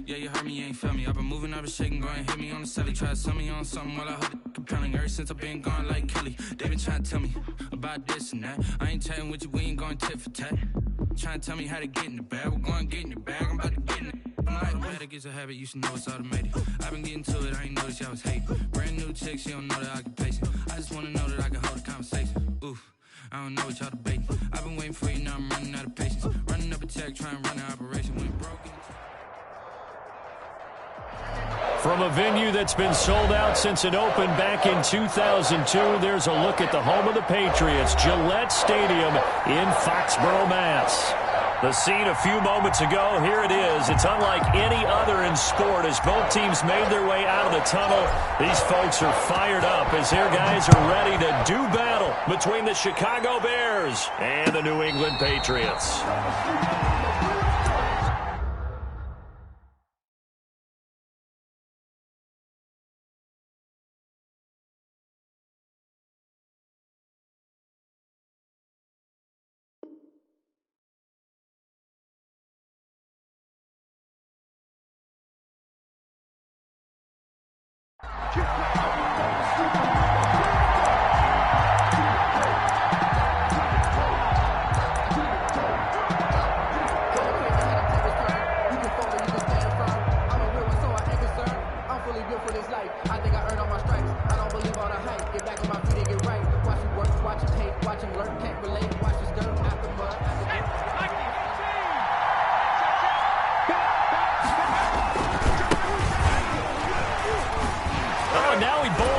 Yeah, you heard me, you ain't felt me. I've been moving, I've been shaking, go and hit me on the celly. Try to sell me on something while I heard it compelling. Ever since I've been gone like Kelly, they been trying to tell me about this and that. I ain't chatting with you, we ain't going tit for tat. Trying to tell me how to get in the bag. We're going to get in the bag, I'm about to get in it. I'm like, automatic is a habit, you should know it's automated. I've been getting to it, I ain't noticed y'all was hating. Brand new chick, she don't know that I can pace it. I just wanna know that I can hold a conversation. Oof, I don't know what y'all debating. I've been waiting for you, now I'm running out of patience. Running up a check, trying to run an operation. When broken. From a venue that's been sold out since it opened back in 2002, there's a look at the home of the Patriots, Gillette Stadium in Foxborough, Mass. The scene a few moments ago, here it is. It's unlike any other in sport as both teams made their way out of the tunnel. These folks are fired up as their guys are ready to do battle between the Chicago Bears and the New England Patriots.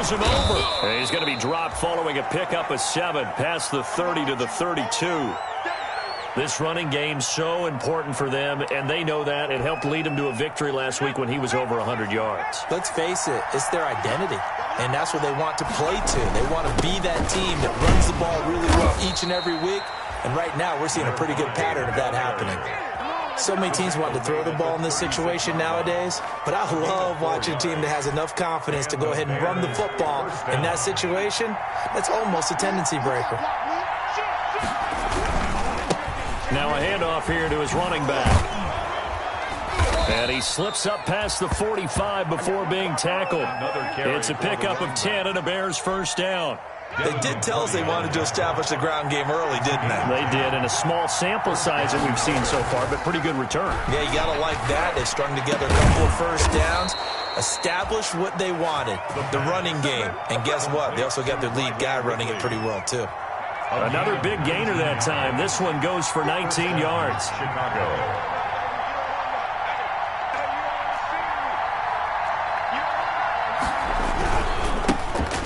Him over. And he's going to be dropped following a pickup of 7 past the 30 to the 32. This running game so important for them, and they know that. It helped lead him to a victory last week when he was over 100 yards. Let's face it, it's their identity, and that's what they want to play to. They want to be that team that runs the ball really well each and every week, and right now we're seeing a pretty good pattern of that happening. So many teams want to throw the ball in this situation nowadays, but I love watching a team that has enough confidence to go ahead and run the football in that situation. That's almost a tendency breaker. Now a handoff here to his running back. And he slips up past the 45 before being tackled. It's a pickup of 10 and a Bears first down. They did tell us they wanted to establish the ground game early, didn't they? They did, in a small sample size that we've seen so far, but pretty good return. Yeah, you got to like that. They strung together a couple of first downs, established what they wanted, the running game. And guess what? They also got their lead guy running it pretty well, too. Another big gainer that time. This one goes for 19 yards. Chicago.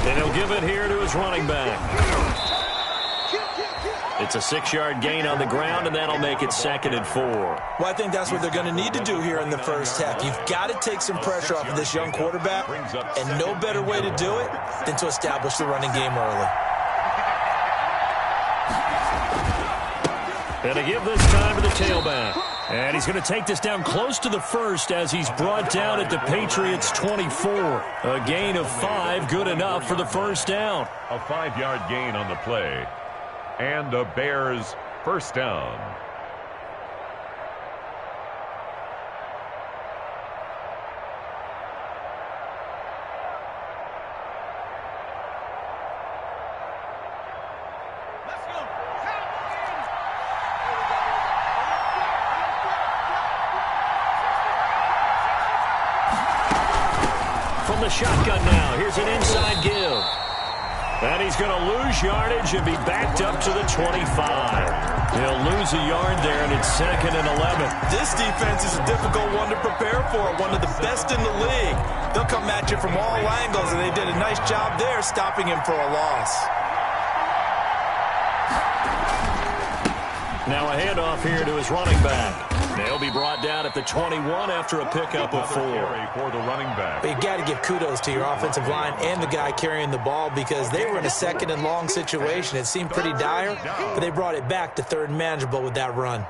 And he'll give it here to his running back. It's a 6-yard gain on the ground, and that'll make it 2nd and 4. Well, I think that's what they're going to need to do here in the first half. You've got to take some pressure off of this young quarterback, and no better way to do it than to establish the running game early. And to give this time to the tailback. And he's going to take this down close to the first as he's brought down at the Patriots' 24. A gain of 5, good enough for the first down. A 5-yard gain on the play. And the Bears first down. From the shotgun now, here's an inside give. And he's going to lose yardage and be backed up to the 25. He'll lose a yard there, and it's 2nd and 11. This defense is a difficult one to prepare for, one of the best in the league. They'll come at you from all angles, and they did a nice job there stopping him for a loss. Now a handoff here to his running back. They'll be brought down at the 21 after a pickup of 4. For the running back. But you got to give kudos to your offensive line and the guy carrying the ball because they were in a 2nd and long situation. It seemed pretty dire, but they brought it back to 3rd and manageable with that run.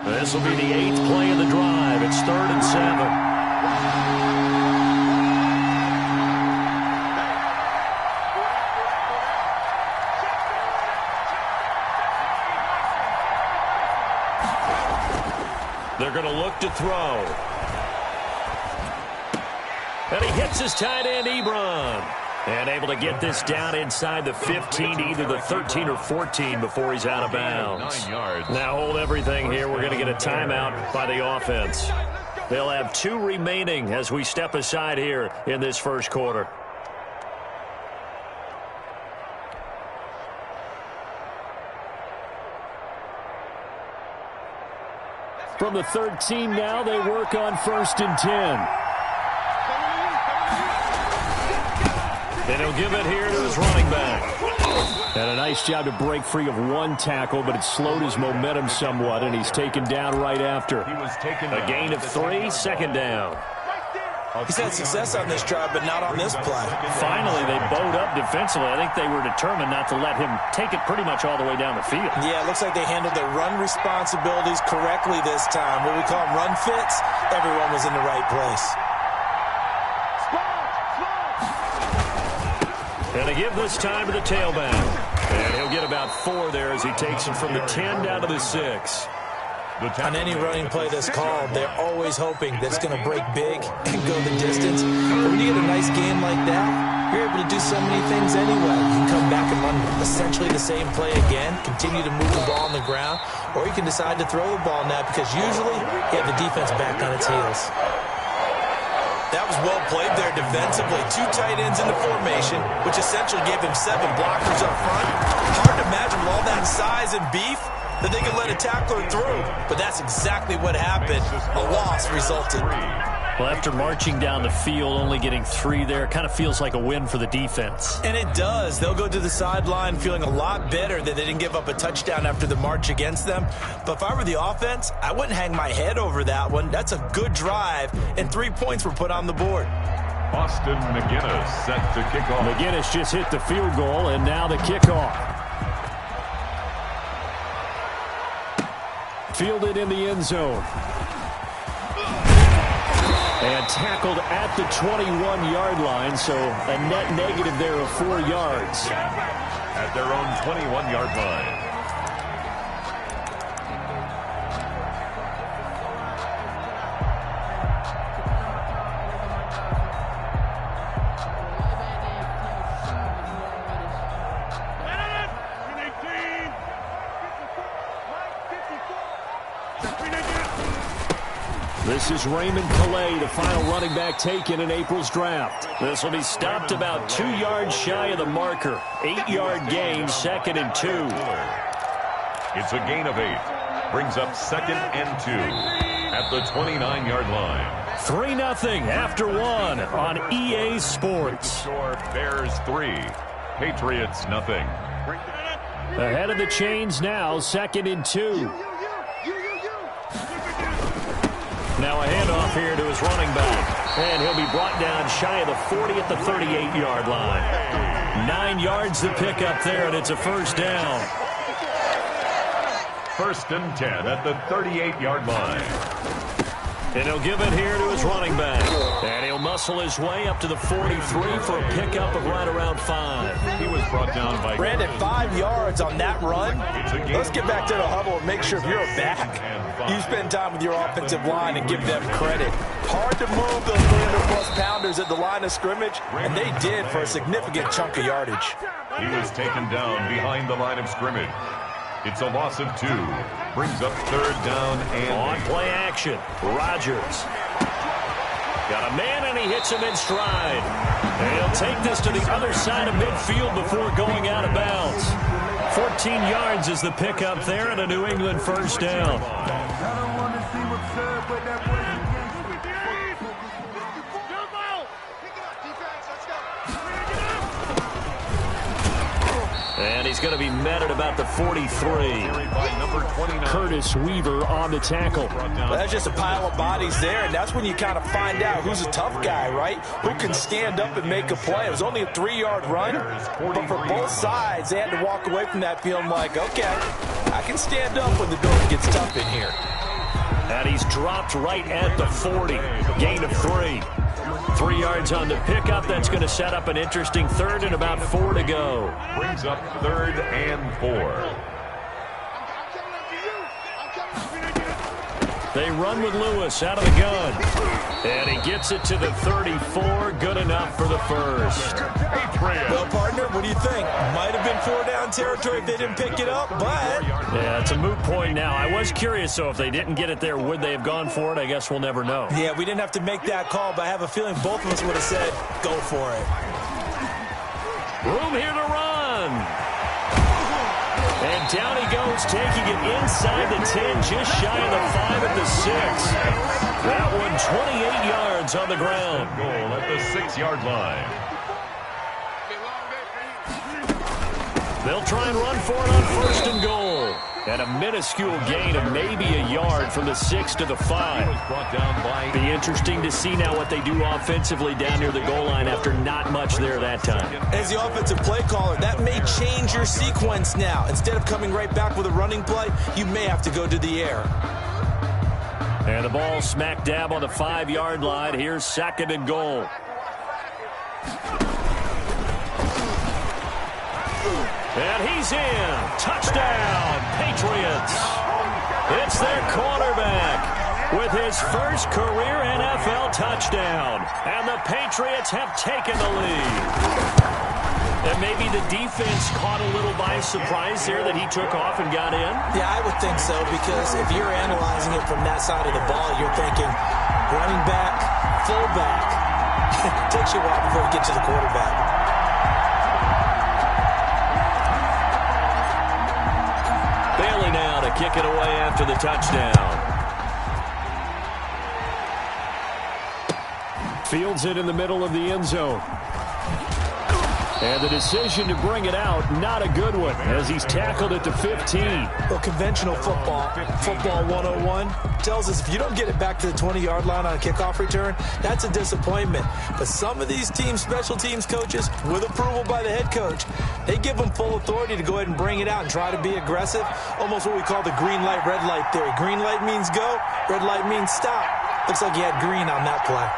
This will be the 8th play of the drive. It's 3rd and 7. going to look to throw. And he hits his tight end, Ebron. And able to get this down inside the 15 to either the 13 or 14 before he's out of bounds. Now hold everything here. We're going to get a timeout by the offense. They'll have 2 remaining as we step aside here in this first quarter. From the 13 now, they work on 1st and 10. And he'll give it here to his running back. And a nice job to break free of 1 tackle, but it slowed his momentum somewhat, and he's taken down right after. A gain of 3, 2nd down. He's had success on this drive, but not on this play. Finally, they bowed up defensively. I think they were determined not to let him take it pretty much all the way down the field. Yeah, it looks like they handled their run responsibilities correctly this time. What we call them run fits, everyone was in the right place. And they give this time to the tailback. And he'll get about 4 there as he takes it from the 10 down to the 6. On any running play that's called, they're always hoping that it's going to break big and go the distance. But when you get a nice game like that, you're able to do so many things anyway. You can come back and run essentially the same play again, continue to move the ball on the ground, or you can decide to throw the ball now because usually you have the defense back on its heels. That was well played there defensively. 2 tight ends in the formation, which essentially gave them 7 blockers up front. Hard to imagine with all that size and beef that they could let a tackler through. But that's exactly what happened. A loss resulted. Well, after marching down the field, only getting 3 there, kind of feels like a win for the defense. And it does. They'll go to the sideline feeling a lot better that they didn't give up a touchdown after the march against them. But if I were the offense, I wouldn't hang my head over that one. That's a good drive, and 3 points were put on the board. Austin McGinnis set to kick off. McGinnis just hit the field goal, and now the kickoff. Fielded in the end zone. And tackled at the 21-yard line, so a net negative there of 4 yards. At their own 21-yard line. This is Raymond Calais, the final running back taken in April's draft. This will be stopped about 2 yards shy of the marker. 8-yard gain, 2nd and 2. It's a gain of 8. Brings up 2nd and 2 at the 29-yard line. 3-0 after 1 on EA Sports. Bears 3, Patriots nothing. Ahead of the chains now, 2nd and 2. Now a handoff here to his running back. And he'll be brought down shy of the 40 at the 38-yard line. 9 yards to pick up there, and it's a 1st down. 1st and 10 at the 38-yard line. And he'll give it here to his running back. And he'll muscle his way up to the 43 for a pickup of right around 5. He was brought down by Brandon, 5 yards on that run. Let's get back to the huddle and make sure if you're a back, you spend time with your offensive line and give them credit. Hard to move those 300-plus pounders at the line of scrimmage, and they did for a significant chunk of yardage. He was taken down behind the line of scrimmage. It's a loss of 2. Brings up 3rd down and on play action. Rodgers. Got a man, and he hits him in stride. And he'll take this to the other side of midfield before going out of bounds. 14 yards is the pickup there, and a New England 1st down. And he's going to be met at about the 43. Curtis Weaver on the tackle. Well, that's just a pile of bodies there, and that's when you kind of find out who's a tough guy, right? Who can stand up and make a play. It was only a 3-yard run, but for both sides, they had to walk away from that feeling like, okay, I can stand up when the going gets tough in here. And he's dropped right at the 40. Gain of 3. 3 yards on the pickup. That's going to set up an interesting 3rd and about 4 to go. Brings up 3rd and 4. They run with Lewis out of the gun. And he gets it to the 34. Good enough for the first. Well, partner, what do you think? Might have been 4-down territory if they didn't pick it up, but... Yeah, it's a moot point now. I was curious, so if they didn't get it there, would they have gone for it? I guess we'll never know. Yeah, we didn't have to make that call, but I have a feeling both of us would have said, go for it. Room here to run. And down he goes, taking it inside the 10, just shy of the 5 at the 6. That one 28 yards on the ground. Goal at the 6-yard line. They'll try and run for it on first and goal. And a minuscule gain of maybe a yard from the 6 to the 5. Brought down by... Be interesting to see now what they do offensively down near the goal line after not much there that time. As the offensive play caller, that may change your sequence now. Instead of coming right back with a running play, you may have to go to the air. And the ball smack dab on the 5-yard line. Here's second and goal. And he's in. Touchdown, Patriots. It's their quarterback with his first career NFL touchdown. And the Patriots have taken the lead. And maybe the defense caught a little by surprise there that he took off and got in? Yeah, I would think so, because if you're analyzing it from that side of the ball, you're thinking running back, fullback. It takes you a while before you get to the quarterback. Bailey now to kick it away after the touchdown. Fields it in the middle of the end zone. And the decision to bring it out, not a good one, as he's tackled it to 15. Well, conventional football 101, tells us if you don't get it back to the 20-yard line on a kickoff return, that's a disappointment. But some of these teams, special teams coaches, with approval by the head coach, they give them full authority to go ahead and bring it out and try to be aggressive, almost what we call the green light, red light theory. Green light means go, red light means stop. Looks like he had green on that play.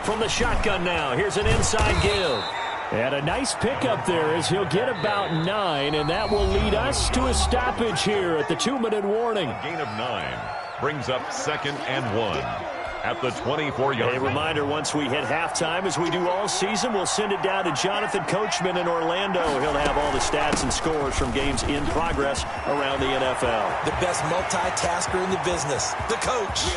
From the shotgun now, here's an inside give. And a nice pickup there as he'll get about 9, and that will lead us to a stoppage here at the 2-minute warning. A gain of 9 brings up 2nd and 1 at the 24-yard line. A reminder, once we hit halftime, as we do all season, we'll send it down to Jonathan Coachman in Orlando. He'll have all the stats and scores from games in progress around the NFL. The best multitasker in the business, the coach.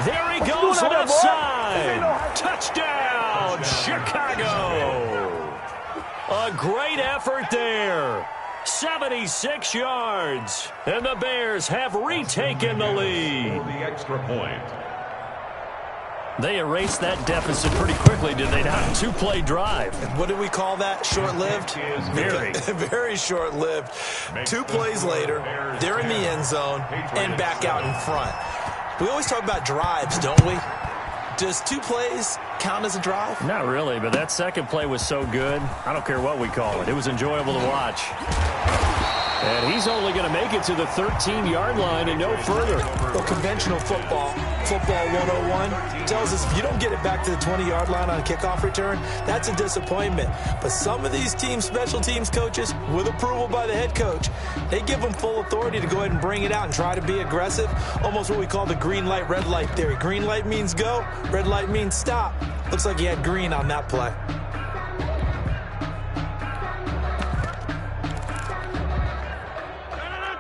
There he goes, left side. Touchdown, Chicago. A great effort there. 76 yards. And the Bears have retaken the lead. For the extra point. They erased that deficit pretty quickly, did they not? 2-play drive. What do we call that? Short-lived? Very. Very short-lived. 2 plays later, they're in the end zone and back out in front. We always talk about drives, don't we? Does 2 plays count as a drive? Not really, but that second play was so good. I don't care what we call it. It was enjoyable to watch. And he's only going to make it to the 13-yard line and no further. Well, conventional football 101, tells us if you don't get it back to the 20-yard line on a kickoff return, that's a disappointment. But some of these teams, special teams coaches, with approval by the head coach, they give them full authority to go ahead and bring it out and try to be aggressive, almost what we call the green light, red light theory. Green light means go, red light means stop. Looks like he had green on that play.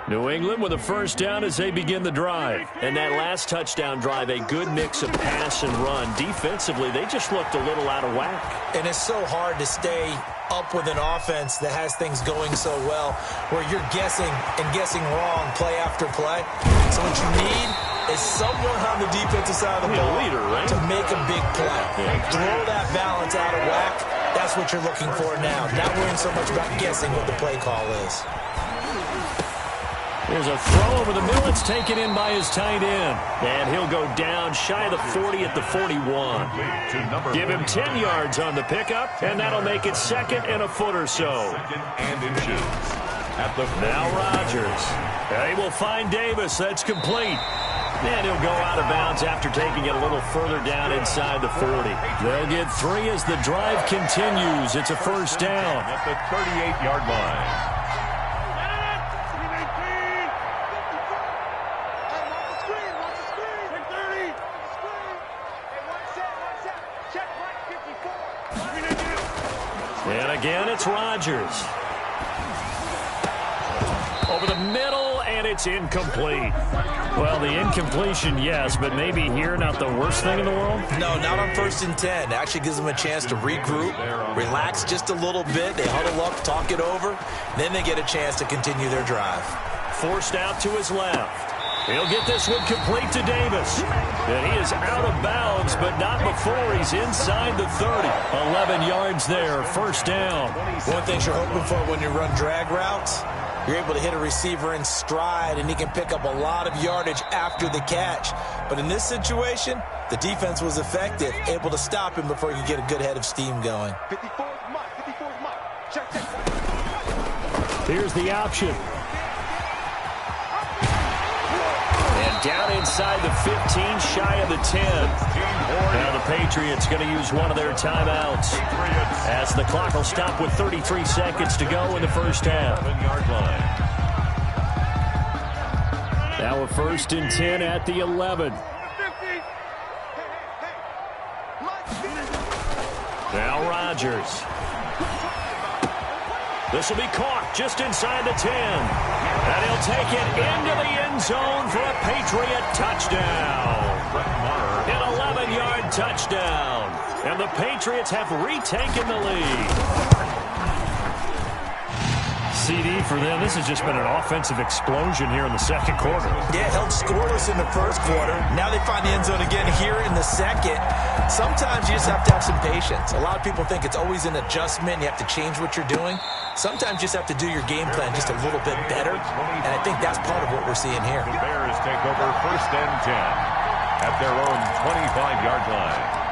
New England with a first down as they begin the drive. And that last touchdown drive, a good mix of pass and run. Defensively, they just looked a little out of whack. And it's so hard to stay up with an offense that has things going so well, where you're guessing and guessing wrong play after play. So what you need is someone on the defensive side of the ball leader, right? to make a big play. Throw that balance out of whack. That's what you're looking for now. Not worrying so much about guessing what the play call is. There's a throw over the middle. It's taken in by his tight end. And he'll go down shy of the 40 at the 41. Give him 10 yards on the pickup, and that'll make it 2nd and a foot or so. 2nd and inches. At the now Rodgers. They will find Davis. That's complete. And he'll go out of bounds after taking it a little further down inside the 40. They'll get 3 as the drive continues. It's a first down. At the 38-yard line. And again, it's Rodgers. Over the middle, and it's incomplete. Well, the incompletion, yes, but maybe here not the worst thing in the world? No, not on 1st and 10. It actually gives them a chance to regroup, relax just a little bit. They huddle up, talk it over. Then they get a chance to continue their drive. Forced out to his left. He'll get this one complete to Davis. And he is out of bounds, but not before he's inside the 30. 11 yards there, first down. One thing you're hoping for when you run drag routes, you're able to hit a receiver in stride, and he can pick up a lot of yardage after the catch. But in this situation, the defense was effective, able to stop him before he could get a good head of steam going. 54's mark, 54's mark. Check. Here's the option. Down inside the 15, shy of the 10. Now the Patriots going to use one of their timeouts as the clock will stop with 33 seconds to go in the first half. Now a 1st and 10 at the 11. Now Rodgers. This will be caught just inside the 10. And he'll take it into the end zone for a Patriot touchdown. An 11-yard touchdown. And the Patriots have retaken the lead. CD for them. This has just been an offensive explosion here in the second quarter. Yeah, held scoreless in the first quarter. Now they find the end zone again here in the second. Sometimes you just have to have some patience. A lot of people think it's always an adjustment. You have to change what you're doing. Sometimes you just have to do your game plan just a little bit better. And I think that's part of what we're seeing here. The Bears take over 1st and 10 at their own 25-yard line.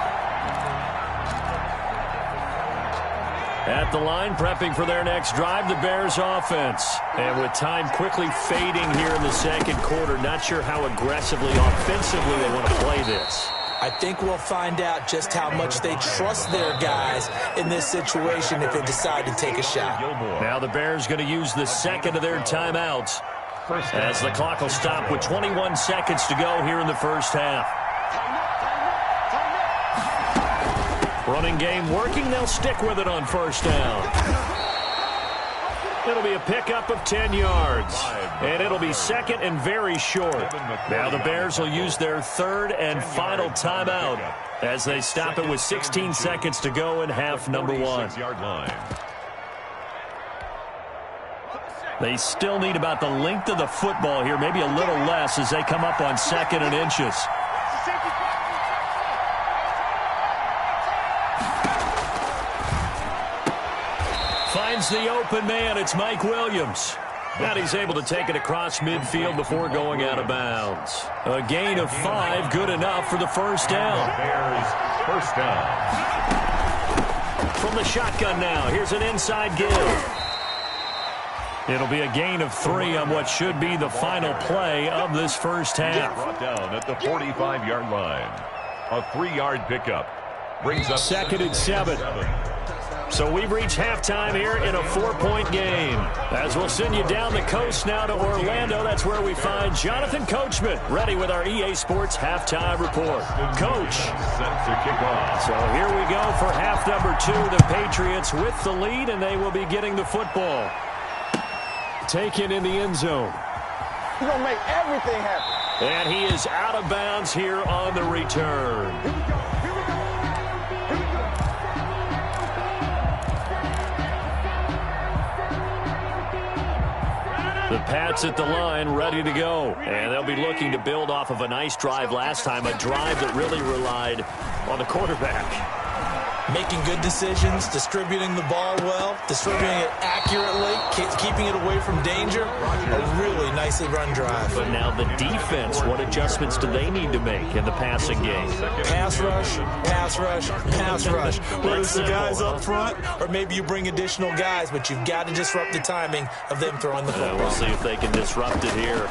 At the line, prepping for their next drive, the Bears offense. And with time quickly fading here in the second quarter, not sure how aggressively, offensively they want to play this. I think we'll find out just how much they trust their guys in this situation if they decide to take a shot. Now the Bears going to use the second of their timeouts as the clock will stop with 21 seconds to go here in the first half. Running game working. They'll stick with it on first down. It'll be a pickup of 10 yards. And it'll be second and very short. Now the Bears will use their 3rd and final timeout as they stop it with 16 seconds to go in half number 1. They still need about the length of the football here, maybe a little less as they come up on 2nd and inches. Finds the open man. It's Mike Williams. And he's able to take it across midfield before going out of bounds. A gain of 5, good enough for the first down. Bears first down. From the shotgun now, here's an inside give. It'll be a gain of 3 on what should be the final play of this first half. Brought down at the 45-yard line. A 3-yard pickup. Brings up 2nd and 7. So we've reached halftime here in a 4-point game. As we'll send you down the coast now to Orlando, that's where we find Jonathan Coachman, ready with our EA Sports halftime report. Coach. Set to kick off. So here we go for half number 2. The Patriots with the lead, and they will be getting the football. Taken in the end zone. He's going to make everything happen. And he is out of bounds here on the return. The Pats at the line, ready to go. And they'll be looking to build off of a nice drive last time, a drive that really relied on the quarterback. Making good decisions, distributing the ball well, distributing it accurately, keeping it away from danger. A really nicely run drive. But now the defense, what adjustments do they need to make in the passing game? Pass rush, pass rush, pass rush. Whether it's the guys up front or maybe you bring additional guys, but you've got to disrupt the timing of them throwing the football. We'll see if they can disrupt it here.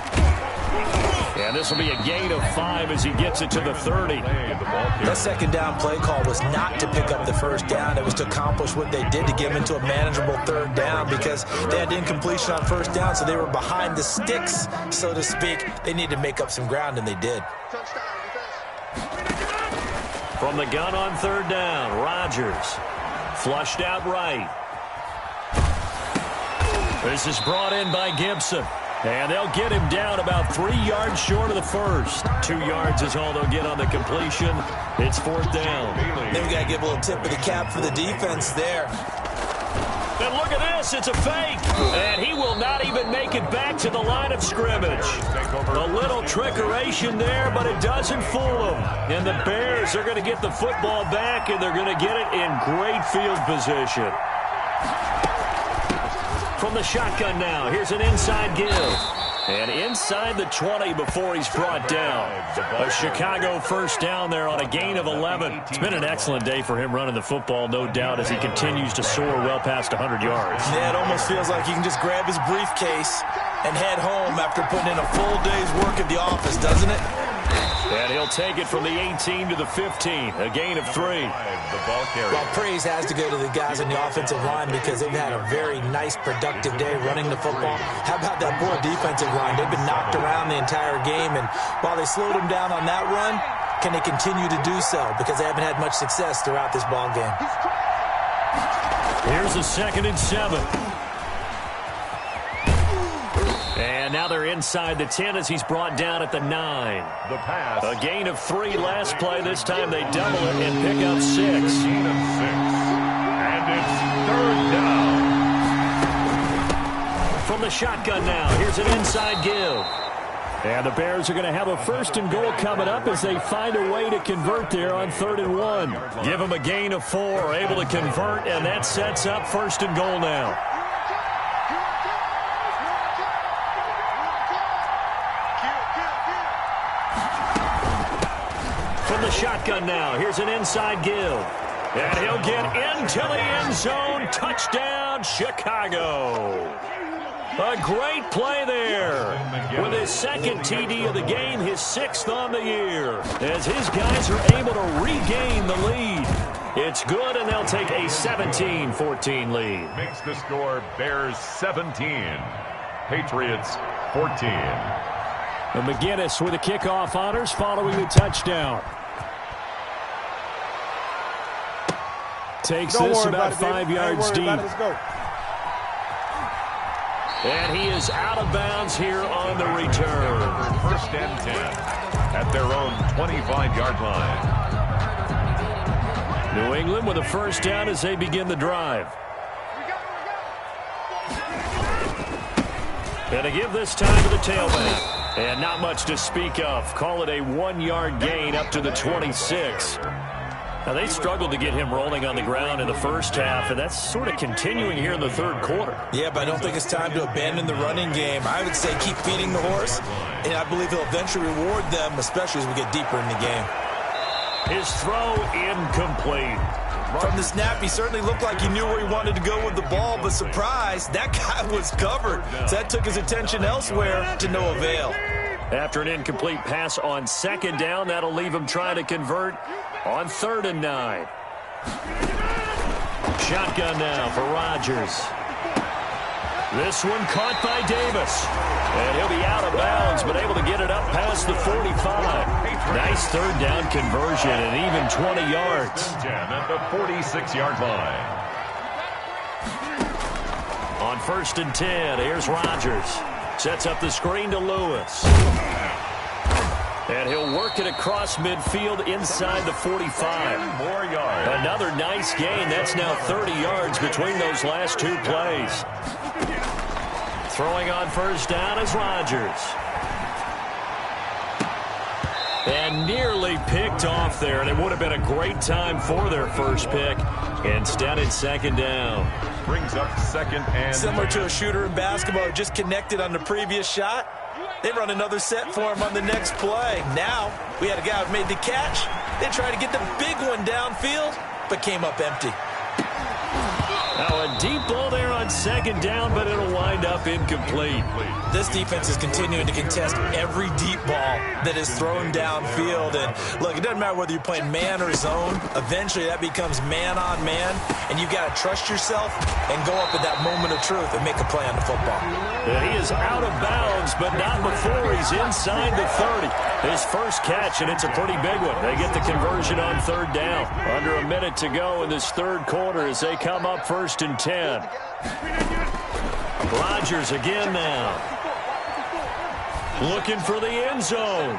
And this will be a gain of 5 as he gets it to the 30. That second down play call was not to pick up the first down. It was to accomplish what they did to get him into a manageable third down because they had incompletion on first down, so they were behind the sticks, so to speak. They needed to make up some ground, and they did. From the gun on third down, Rodgers flushed out right. This is brought in by Gibson. And they'll get him down about 3 yards short of the first. 2 yards is all they'll get on the completion. It's fourth down. Then we got to give a little tip of the cap for the defense there. And look at this. It's a fake. And he will not even make it back to the line of scrimmage. A little trickeration there, but it doesn't fool him. And the Bears are going to get the football back, and they're going to get it in great field position. From the shotgun now, here's an inside give. And inside the 20 before he's brought down. A Chicago first down there on a gain of 11. It's been an excellent day for him running the football, no doubt, as he continues to soar well past 100 yards. Yeah, it almost feels like he can just grab his briefcase and head home after putting in a full day's work at the office, doesn't it? And he'll take it from the 18 to the 15, a gain of 3. Well, praise has to go to the guys on the offensive line because they've had a very nice, productive day running the football. How about that poor defensive line? They've been knocked around the entire game, and while they slowed them down on that run, can they continue to do so? Because they haven't had much success throughout this ball game. Here's a 2nd and 7. And now they're inside the 10 as he's brought down at the 9. The pass. A gain of 3 last play. This time they double it and pick up 6. Gain of 6. And it's third down. From the shotgun now, here's an inside give. And the Bears are going to have a 1st and goal coming up as they find a way to convert there on 3rd and 1. Give them a gain of 4, able to convert, and that sets up 1st and goal now. From the shotgun now, here's an inside give. And he'll get into the end zone. Touchdown, Chicago. A great play there. With his 2nd TD of the game, his 6th on the year. As his guys are able to regain the lead. It's good, and they'll take a 17-14 lead. Makes the score Bears 17. Patriots 14. And McGinnis with the kickoff honors following the touchdown. Takes this about 5 yards deep. Let's go. And he is out of bounds here on the return. 1st and 10 at their own 25-yard line. New England with a 1st down as they begin the drive. And a give this time to the tailback. And not much to speak of. Call it a 1-yard gain up to the 26. Now, they struggled to get him rolling on the ground in the first half, and that's sort of continuing here in the 3rd quarter. Yeah, but I don't think it's time to abandon the running game. I would say keep feeding the horse, and I believe he'll eventually reward them, especially as we get deeper in the game. His throw incomplete. From the snap, he certainly looked like he knew where he wanted to go with the ball, but surprise, that guy was covered. So that took his attention elsewhere to no avail. After an incomplete pass on 2nd down, that'll leave him trying to convert on 3rd and 9. Shotgun now for Rodgers. This one caught by Davis. And he'll be out of bounds, but able to get it up past the 45. Nice 3rd down conversion and even 20 yards. At the 46-yard line. On 1st and 10, here's Rodgers. Sets up the screen to Lewis. And he'll work it across midfield inside the 45. More yards. Another nice gain. That's now 30 yards between those last 2 plays. Throwing on 1st down is Rodgers. And nearly picked off there. And it would have been a great time for their first pick. Instead, it's 2nd down. Brings up 2nd and Similar to a shooter in basketball who just connected on the previous shot. They run another set for him on the next play. Now, we had a guy who made the catch. They tried to get the big one downfield, but came up empty. Now a deep ball there on on second down, but it'll wind up incomplete. This defense is continuing to contest every deep ball that is thrown downfield. And look, it doesn't matter whether you're playing man or zone. Eventually, that becomes man on man, and you've got to trust yourself and go up at that moment of truth and make a play on the football. And he is out of bounds, but not before he's inside the 30. His first catch, and it's a pretty big one. They get the conversion on third down. Under a minute to go in this third quarter as they come up 1st and 10. Rodgers again now. Looking for the end zone.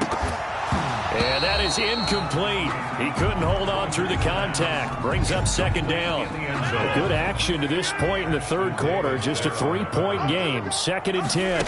And that is incomplete. He couldn't hold on through the contact. Brings up second down. A good action to this point in the third quarter. Just a 3-point game. 2nd and 10.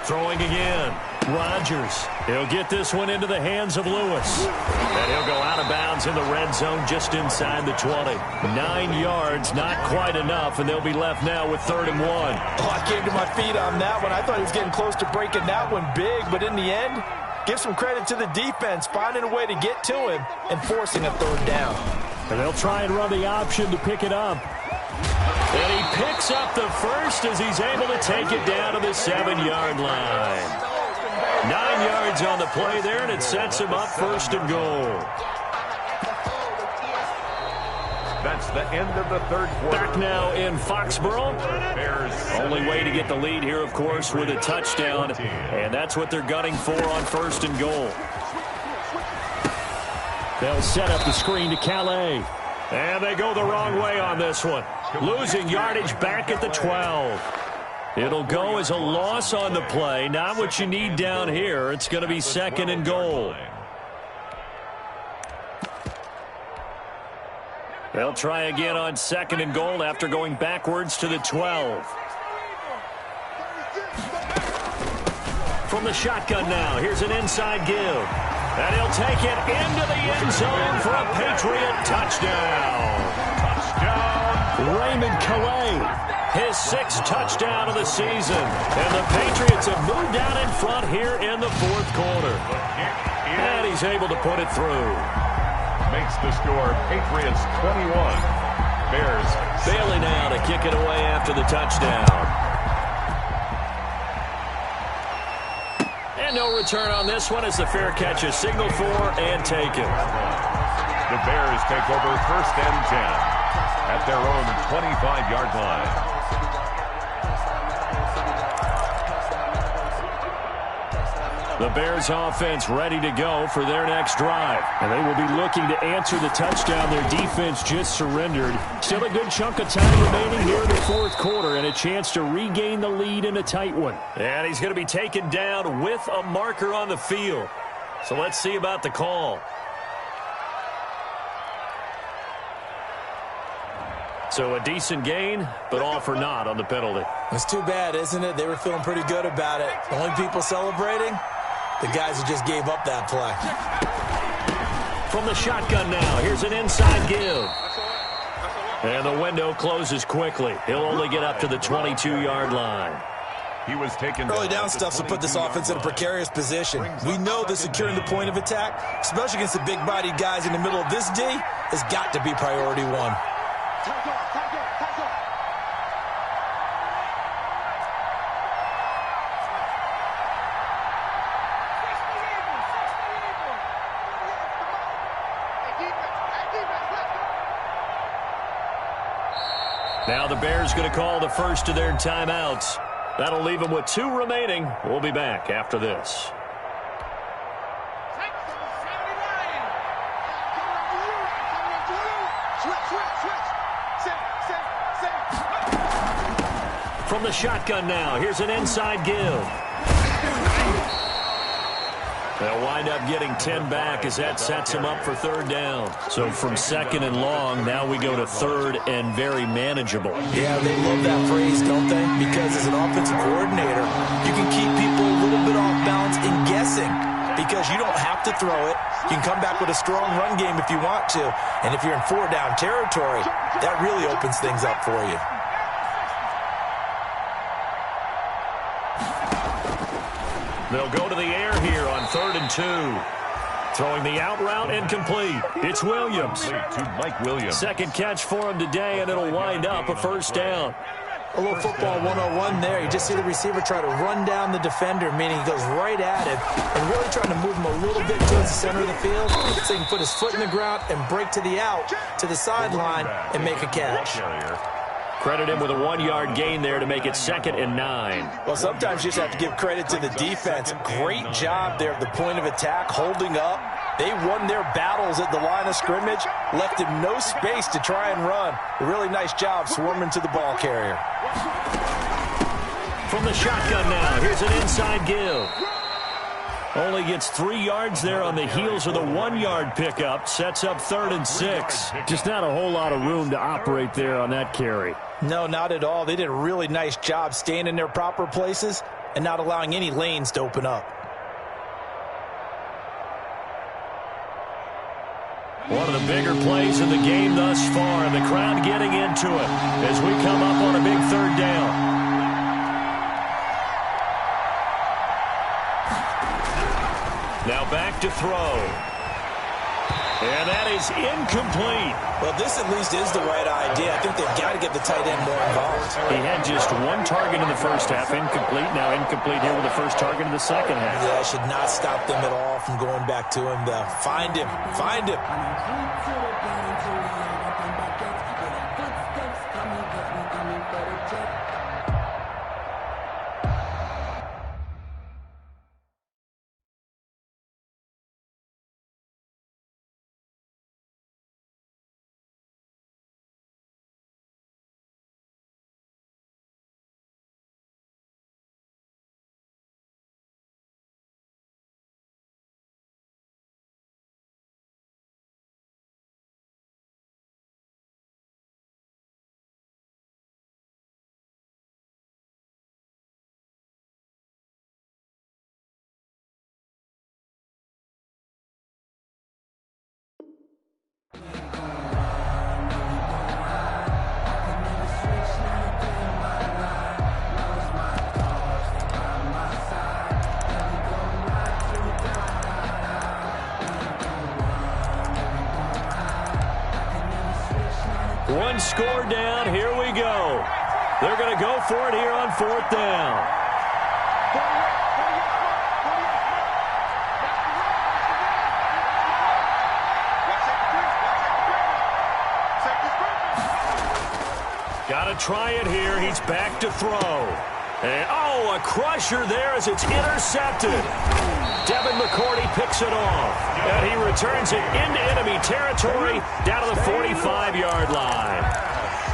Throwing again. Rodgers. He'll get this one into the hands of Lewis. And he'll go out of bounds in the red zone just inside the 20. 9 yards, not quite enough, and they'll be left now with 3rd and 1. Oh, I came to my feet on that one. I thought he was getting close to breaking that one big, but in the end, give some credit to the defense, finding a way to get to him and forcing a 3rd down. And they'll try and run the option to pick it up. And he picks up the first as he's able to take it down to the 7-yard line. 9 yards on the play there, and it sets him up 1st and goal. That's the end of the third quarter. Back now in Foxborough. Only way to get the lead here, of course, with a touchdown. And that's what they're gunning for on 1st and goal. They'll set up the screen to Calais. And they go the wrong way on this one. Losing yardage back at the 12. It'll go as a loss on the play. Not what you need down here. It's going to be 2nd and goal. They'll try again on 2nd and goal after going backwards to the 12. From the shotgun now, here's an inside give. And he'll take it into the end zone for a Patriot touchdown. Raymond Calais, his 6th touchdown of the season. And the Patriots have moved out in front here in the 4th quarter. And he's able to put it through. Makes the score Patriots 21. Bears Bailey now to kick it away after the touchdown. And no return on this one as the fair catch is signaled for and taken. The Bears take over 1st and 10 at their own 25-yard line. The Bears offense ready to go for their next drive. And they will be looking to answer the touchdown their defense just surrendered. Still a good chunk of time remaining here in the 4th quarter and a chance to regain the lead in a tight one. And he's going to be taken down with a marker on the field. So let's see about the call. So a decent gain, but all for naught on the penalty. It's too bad, isn't it? They were feeling pretty good about it. The only people celebrating, the guys who just gave up that play. From the shotgun now, here's an inside give. And the window closes quickly. He'll only get up to the 22-yard line. He was taken Early down stuff will put this offense in a precarious position. We know that securing the point of attack, especially against the big-bodied guys in the middle of this D, has got to be priority one. Now the Bears going to call the first of their timeouts. That'll leave them with 2 remaining. We'll be back after this. From the shotgun now, here's an inside give. They'll wind up getting 10 back as that sets them up for 3rd down. So from 2nd and long, now we go to 3rd and very manageable. Yeah, they love that phrase, don't they? Because as an offensive coordinator, you can keep people a little bit off balance in guessing because you don't have to throw it. You can come back with a strong run game if you want to. And if you're in 4-down territory, that really opens things up for you. They'll go to the air here on 3rd and 2. Throwing the out route incomplete. It's Williams. To Mike Williams. Second catch for him today, and it'll wind up a first down. A little football 101 there. You just see the receiver try to run down the defender, meaning he goes right at him and really trying to move him a little bit towards the center of the field so he can put his foot in the ground and break to the out, to the sideline, and make a catch. Credit him with a 1-yard gain there to make it 2nd and 9. Well, sometimes you just have to give credit to the defense. Great job there at the point of attack, holding up. They won their battles at the line of scrimmage, left him no space to try and run. A really nice job swarming to the ball carrier. From the shotgun now, here's an inside give. Only gets 3 yards there on the heels of the 1-yard pickup. Sets up 3rd and 6. Just not a whole lot of room to operate there on that carry. No, not at all. They did a really nice job staying in their proper places and not allowing any lanes to open up. One of the bigger plays in the game thus far, and the crowd getting into it as we come up on a big 3rd down. Now back to throw. And that is incomplete. Well, this at least is the right idea. I think they've got to get the tight end more involved. He had just 1 target in the first half, incomplete. Now incomplete here with the first target in the second half. Yeah, should not stop them at all from going back to him. Find him. Find him. One score down. Here we go. They're going to go for it here on 4th down. Got to try it here. He's back to throw. And, a crusher there as it's intercepted. Devin McCourty picks it off. And he returns it into enemy territory down to the 45-yard line.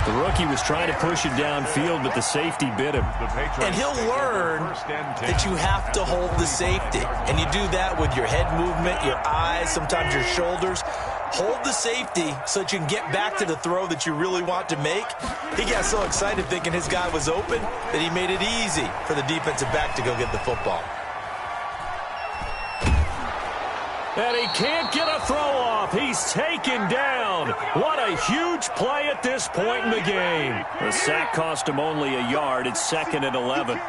The rookie was trying to push it downfield, but the safety bit him. And he'll learn that you have to hold the safety. And you do that with your head movement, your eyes, sometimes your shoulders. Hold the safety so that you can get back to the throw that you really want to make. He got so excited thinking his guy was open that he made it easy for the defensive back to go get the football. And he can't get a throw off. He's taken down. What a huge play at this point in the game. The sack cost him only a yard. It's 2nd and 11.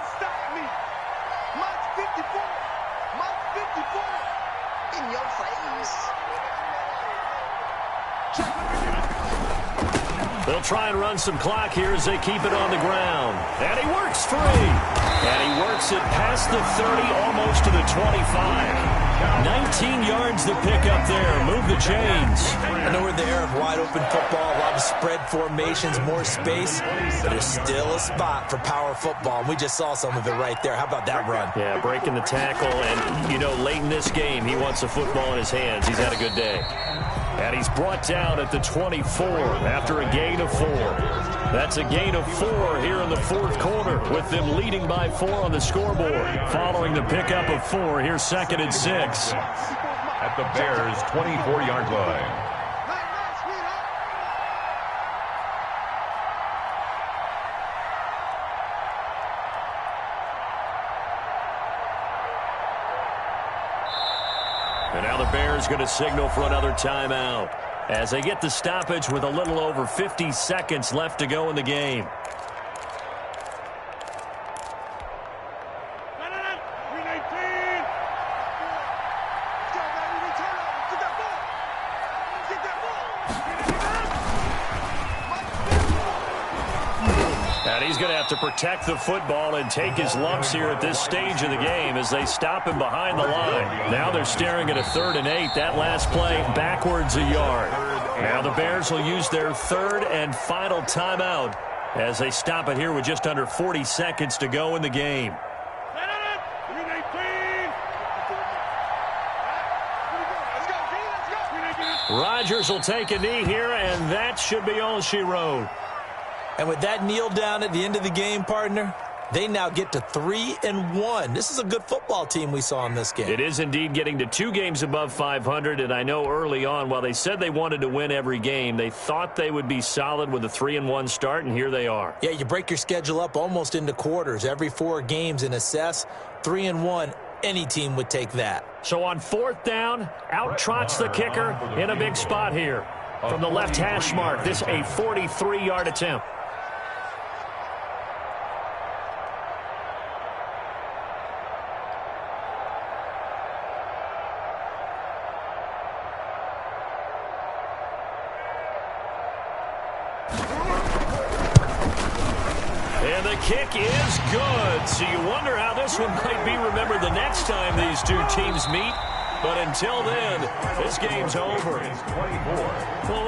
They'll try and run some clock here as they keep it on the ground. And he works free. And he works it past the 30, almost to the 25. 19 yards to pick up there. Move the chains. I know we're in the era of wide-open football, a lot of spread formations, more space, but there's still a spot for power football, and we just saw some of it right there. How about that run? Yeah, breaking the tackle, and, late in this game, he wants the football in his hands. He's had a good day. And he's brought down at the 24 after a gain of 4. That's a gain of 4 here in the 4th quarter, with them leading by 4 on the scoreboard. Following the pickup of 4, here's 2nd and 6. At the Bears' 24-yard line. And now the Bears going to signal for another timeout as they get the stoppage with a little over 50 seconds left to go in the game. And he's going to have to protect the football and take his lumps here at this stage of the game as they stop him behind the line. Now they're staring at a 3rd and 8. That last play backwards a yard. Now the Bears will use their 3rd and final timeout as they stop it here with just under 40 seconds to go in the game. Rodgers will take a knee here, and that should be all she wrote. And with that kneel down at the end of the game, partner, they now get to 3-1. This is a good football team we saw in this game. It is indeed getting to 2 games above 500, and I know early on, while they said they wanted to win every game, they thought they would be solid with a 3-1 start, and here they are. Yeah, you break your schedule up almost into quarters, every 4 games, and assess 3-1. Any team would take that. So on 4th down, out trots the kicker in a big spot here. From the left hash mark, this a 43-yard attempt. And the kick is good. So you wonder how this one might be remembered the next time these two teams meet. But until then, this game's over. Well,